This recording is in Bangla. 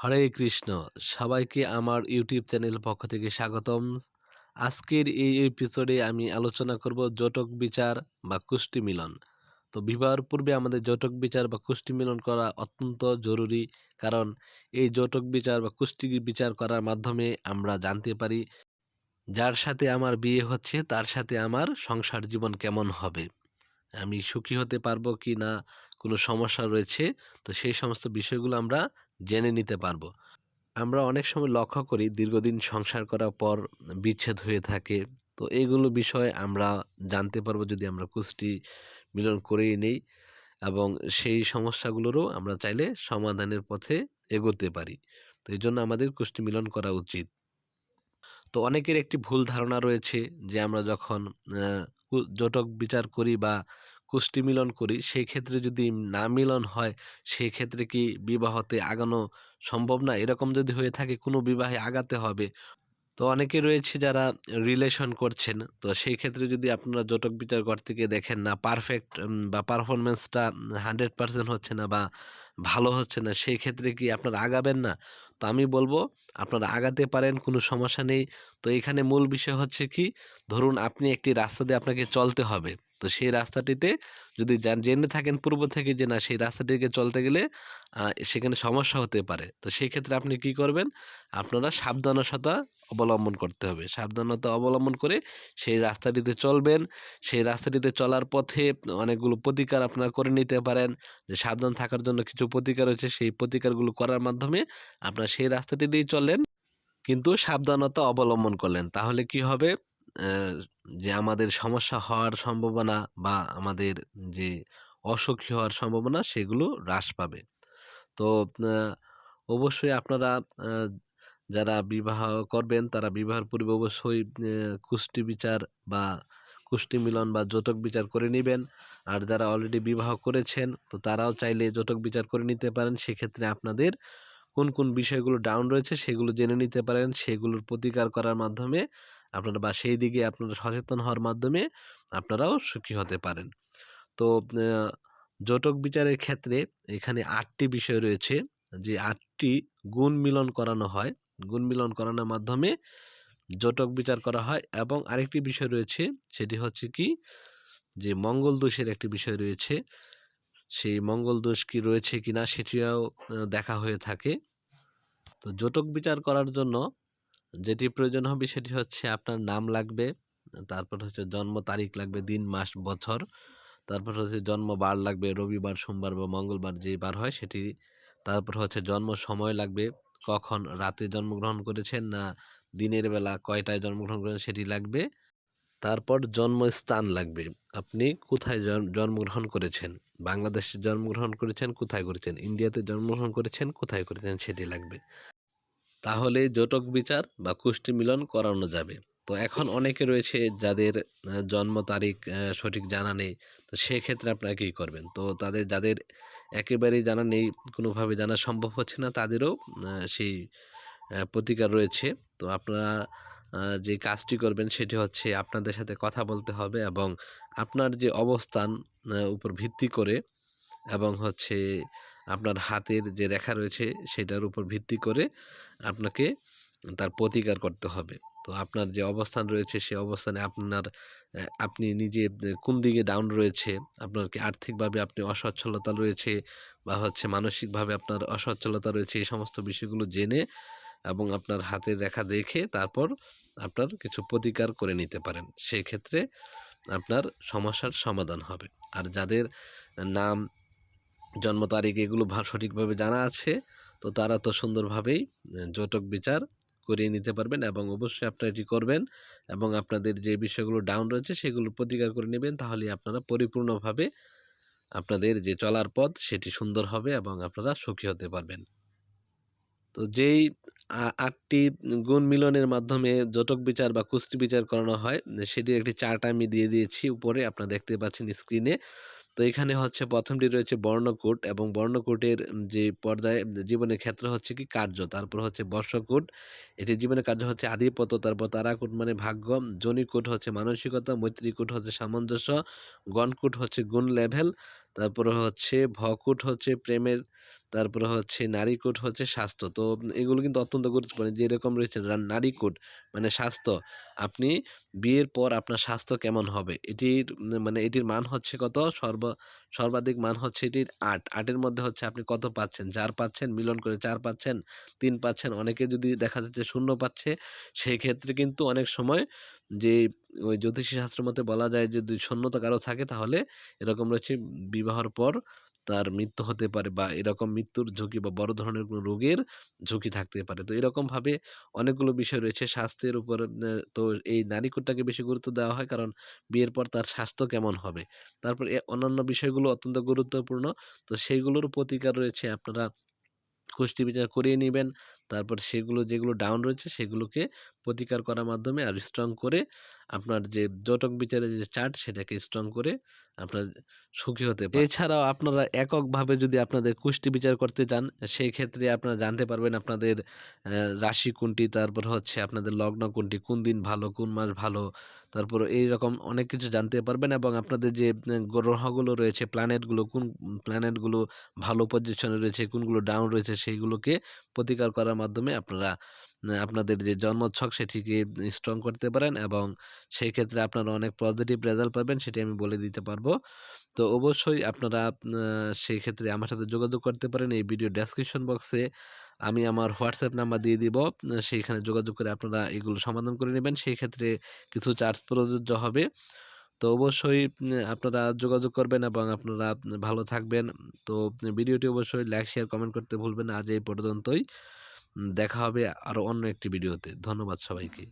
হরে কৃষ্ণ। সবাইকে আমার ইউটিউব চ্যানেল পক্ষ থেকে স্বাগতম। আজকের এই এপিসোডে আমি আলোচনা করব জটক বিচার বা কুষ্টি মিলন। তো বিবাহের পূর্বে আমাদের জটক বিচার বা কুষ্টি মিলন করা অত্যন্ত জরুরি। কারণ এই জটক বিচার বা কুষ্টি বিচার করার মাধ্যমে আমরা জানতে পারি যার সাথে আমার বিয়ে হচ্ছে তার সাথে আমার সংসার জীবন কেমন হবে, আমি সুখী হতে পারবো কি না, কোনো সমস্যা রয়েছে, তো সেই সমস্ত বিষয়গুলো আমরা জেনে নিতে পারবো। আমরা অনেক সময় লক্ষ্য করি দীর্ঘদিন সংসার করার পর বিচ্ছেদ হয়ে থাকে। তো এইগুলো বিষয় আমরা জানতে পারবো যদি আমরা কুষ্টি মিলন করেই নেই, এবং সেই সমস্যাগুলোরও আমরা চাইলে সমাধানের পথে এগোতে পারি। তো এই জন্য আমাদের কুষ্টি মিলন করা উচিত। তো অনেকের একটি ভুল ধারণা রয়েছে যে আমরা যখন জটক বিচার করি বা কুষ্টি মিলন করি, সেই ক্ষেত্রে যদি না মিলন হয়, সেই ক্ষেত্রে কি বিবাহতে আগানো সম্ভব না? এরকম যদি হয়ে থাকে কোনো বিবাহে আগাতে হবে। তো অনেকে রয়েছে যারা রিলেশন করছেন, তো সেই ক্ষেত্রে যদি আপনারা জটক বিচার ঘর থেকে দেখেন না পারফেক্ট বা পারফরমেন্সটা 100% হচ্ছে না বা ভালো হচ্ছে না, সেই ক্ষেত্রে কি আপনারা আগাবেন না? তো আমি বলবো আপনারা আগাতে পারেন, কোনো সমস্যা নেই। তো এখানে মূল বিষয় হচ্ছে কি, ধরুন আপনি একটি রাস্তা দিয়ে আপনাকে চলতে হবে। তো সেই রাস্তাটিতে যদি জেনে থাকেন পূর্ব থেকে যে না সেই রাস্তাটিকে চলতে গেলে সেখানে সমস্যা হতে পারে, তো সেই ক্ষেত্রে আপনি কি করবেন? আপনারা সাবধানতা অবলম্বন করতে হবে। সাবধানতা অবলম্বন করে সেই রাস্তাটিতে চলবেন। সেই রাস্তাটিতে চলার পথে অনেকগুলো প্রতিকার আপনারা করে নিতে পারেন। যে সাবধান থাকার জন্য কিছু প্রতিকার রয়েছে, সেই প্রতিকারগুলো করার মাধ্যমে আপনারা সেই রাস্তাটি দিয়েই চললেন, কিন্তু সাবধানতা অবলম্বন করলেন। তাহলে কি হবে? অ্যা যে আমাদের সমস্যা হওয়ার সম্ভাবনা বা আমাদের যে অসুখী হওয়ার সম্ভাবনা সেগুলো হ্রাস পাবে। তো আ অবশ্যই আপনারা আ যারা বিবাহ করবেন তারা বিবাহের পূর্বে অবশ্যই কুষ্টি বিচার বা কুষ্টি মিলন বা যৌতুক বিচার করে নিবেন। আর যারা অলরেডি বিবাহ করেছেন তো তারাও চাইলে যৌতুক বিচার করে নিতে পারেন। সেক্ষেত্রে আপনাদের কোন বিষয়গুলো ডাউন রয়েছে সেগুলো জেনে নিতে পারেন। সেগুলোর প্রতিকার করার মাধ্যমে আপনারা বা সেই দিকে আপনারা সচেতন হওয়ার মাধ্যমে আপনারাও সুখী হতে পারেন। তো যৌতুক বিচারের ক্ষেত্রে এখানে ৮ টি বিষয় রয়েছে। যে ৮ টি গুণ মিলন করানো হয়। গুণ মিলন করানোর মাধ্যমে যৌতুক বিচার করা হয়, এবং আরেকটি বিষয় রয়েছে সেটি হচ্ছে কি, যে মঙ্গল দোষের একটি বিষয় রয়েছে। সেই মঙ্গল দোষ কি রয়েছে কিনা সেটিও দেখা হয়ে থাকে। তো যৌতুক বিচার করার জন্য যেটি প্রয়োজন হবে সেটি হচ্ছে আপনার নাম লাগবে, তারপর হচ্ছে জন্ম তারিখ লাগবে, দিন, মাস, বছর। তারপর হচ্ছে জন্ম বার লাগবে, রবিবার, সোমবার বা মঙ্গলবার যেই বার হয় সেটি। তারপর হচ্ছে জন্ম সময় লাগবে, কখন রাতে জন্মগ্রহণ করেছেন না দিনের বেলা কয়টায় জন্মগ্রহণ করেছেন সেটি লাগবে। তারপর জন্মস্থান লাগবে। আপনি কোথায় জন্মগ্রহণ করেছেন? বাংলাদেশে জন্মগ্রহণ করেছেন, কোথায় করেছেন? ইন্ডিয়াতে জন্মগ্রহণ করেছেন, কোথায় করেছেন সেটি লাগবে। তাহলে জটক বিচার বা কুষ্টি মিলন করানো যাবে। তো এখন অনেকে রয়েছে যাদের জন্ম তারিখ সঠিক জানা নেই। তো সেক্ষেত্রে আপনারা কি করবেন? তো যাদের একেবারেই জানা নেই, কোনোভাবে জানা সম্ভব হচ্ছে না, তাদেরও সেই প্রতিকার রয়েছে। তো আপনারা যে কাজটি করবেন সেটি হচ্ছে আপনাদের সাথে কথা বলতে হবে, এবং আপনার যে অবস্থান উপর ভিত্তি করে, এবং হচ্ছে আপনার হাতের যে রেখা রয়েছে সেটার উপর ভিত্তি করে আপনাকে তার প্রতিকার করতে হবে। তো আপনার যে অবস্থান রয়েছে সে অবস্থানে আপনি নিজে কোন দিকে ডাউন রয়েছে, আপনার কি আর্থিকভাবে আপনি অসচ্ছলতা রয়েছে বা হচ্ছে মানসিকভাবে আপনার অসচ্ছলতা রয়েছে, এই সমস্ত বিষয়গুলো জেনে এবং আপনার হাতের রেখা দেখে তারপর আপনার কিছু প্রতিকার করে নিতে পারেন। সেই ক্ষেত্রে আপনার সমস্যার সমাধান হবে। আর যাদের নাম, জন্ম তারিখ এগুলো সঠিকভাবে জানা আছে, তো তারা তো সুন্দরভাবেই যৌতুক বিচার করিয়ে নিতে পারবেন, এবং অবশ্যই আপনারা এটি করবেন এবং আপনাদের যে বিষয়গুলো ডাউন রয়েছে সেগুলো প্রতিকার করে নেবেন। তাহলেই আপনারা পরিপূর্ণভাবে আপনাদের যে চলার পথ সেটি সুন্দর হবে এবং আপনারা সুখী হতে পারবেন। তো যেই ৮ টি গুণ মিলনের মাধ্যমে যৌতুক বিচার বা কুস্তি বিচার করানো হয়, সেটির একটি চার্ট আমি দিয়ে দিয়েছি উপরে, আপনারা দেখতে পাচ্ছেন স্ক্রিনে। তো এখানে হচ্ছে ১ম টি রয়েছে বর্ণকূট, এবং বর্ণকূটের যে পর্যায়ে জীবনের ক্ষেত্র হচ্ছে কি কার্য, তারপর হচ্ছে বর্ষকূট, এটি জীবনের কার্য হচ্ছে আধিপত্য, তারপর তারাকূট মানে ভাগ্য, জনিকূট হচ্ছে মানসিকতা, মৈত্রীকূট হচ্ছে সামঞ্জস্য, গণকূট হচ্ছে গুণ লেভেল, তারপরে হচ্ছে ভকুট হচ্ছে প্রেমের, তারপরে হচ্ছে নারীকুট হচ্ছে স্বাস্থ্য। তো এগুলো কিন্তু অত্যন্ত গুরুত্বপূর্ণ। যেরকম রয়েছে নারীকুট মানে স্বাস্থ্য। আপনি বিয়ের পর আপনার স্বাস্থ্য কেমন হবে? এটির মানে এটির মান হচ্ছে কত? সর্বাধিক মান হচ্ছে এটির ৮। ৮ এর মধ্যে হচ্ছে আপনি কত পাচ্ছেন? ৪ পাচ্ছেন, মিলন করে ৪ পাচ্ছেন, ৩ পাচ্ছেন। অনেকে যদি দেখা যাচ্ছে ০ পাচ্ছে, সেক্ষেত্রে কিন্তু অনেক সময় যে ওই জ্যোতিষী শাস্ত্রের মতে বলা যায় যে যদি শূন্যতা কারো থাকে তাহলে এরকম রয়েছে বিবাহের পর তার মৃত্যু হতে পারে বা এরকম মৃত্যুর ঝুঁকি বা বড় ধরনের কোনো রোগের ঝুঁকি থাকতে পারে। তো এরকমভাবে অনেকগুলো বিষয় রয়েছে স্বাস্থ্যের উপর। তো এই নারীকুটটাকে বেশি গুরুত্ব দেওয়া হয় কারণ বিয়ের পর তার স্বাস্থ্য কেমন হবে। তারপর অন্যান্য বিষয়গুলো অত্যন্ত গুরুত্বপূর্ণ। তো সেইগুলোর প্রতিকার রয়েছে আপনারা কুষ্টি বিচার করিয়ে নিবেন। তারপর সেগুলো যেগুলো ডাউন রয়েছে সেগুলোকে প্রতিকার করার মাধ্যমে আর স্ট্রং করে আপনার যে জটক বিচারের যে চার্ট সেটাকে স্ট্রং করে আপনার সুখী হতে এছাড়াও আপনারা এককভাবে যদি আপনাদের কুষ্টি বিচার করতে চান, সেই ক্ষেত্রে আপনারা জানতে পারবেন আপনাদের রাশি কোনটি, তারপর হচ্ছে আপনাদের লগ্ন কোনটি, কোন দিন ভালো, কোন মাস ভালো। তারপর এইরকম অনেক কিছু জানতে পারবেন এবং আপনাদের যে গ্রহগুলো রয়েছে, প্ল্যানেটগুলো কোন প্ল্যানেটগুলো ভালো পজিশনে রয়েছে, কোনগুলো ডাউন রয়েছে সেইগুলোকে প্রতিকার করার মাধ্যমে আপনারা আপনাদের যে জন্মছক সেটিকে স্ট্রং করতে পারেন এবং সেই ক্ষেত্রে আপনারা অনেক পজিটিভ রেজাল্ট পাবেন সেটি আমি বলে দিতে পারবো। তো অবশ্যই আপনারা সেই ক্ষেত্রে আমার সাথে যোগাযোগ করতে পারেন। এই ভিডিও ডেসক্রিপশন বক্সে আমি আমার হোয়াটসঅ্যাপ নাম্বার দিয়ে দিব। সেইখানে যোগাযোগ করে আপনারা এগুলো সমাধান করে নেবেন। সেই ক্ষেত্রে কিছু চার্জ প্রযোজ্য হবে। তো অবশ্যই আপনারা যোগাযোগ করবেন এবং আপনারা ভালো থাকবেন। তো ভিডিওটি অবশ্যই লাইক, শেয়ার, কমেন্ট করতে ভুলবেন না। আজ এই পর্যন্তই। দেখা হবে আরো অন্য একটি ভিডিওতে। ধন্যবাদ সবাইকে।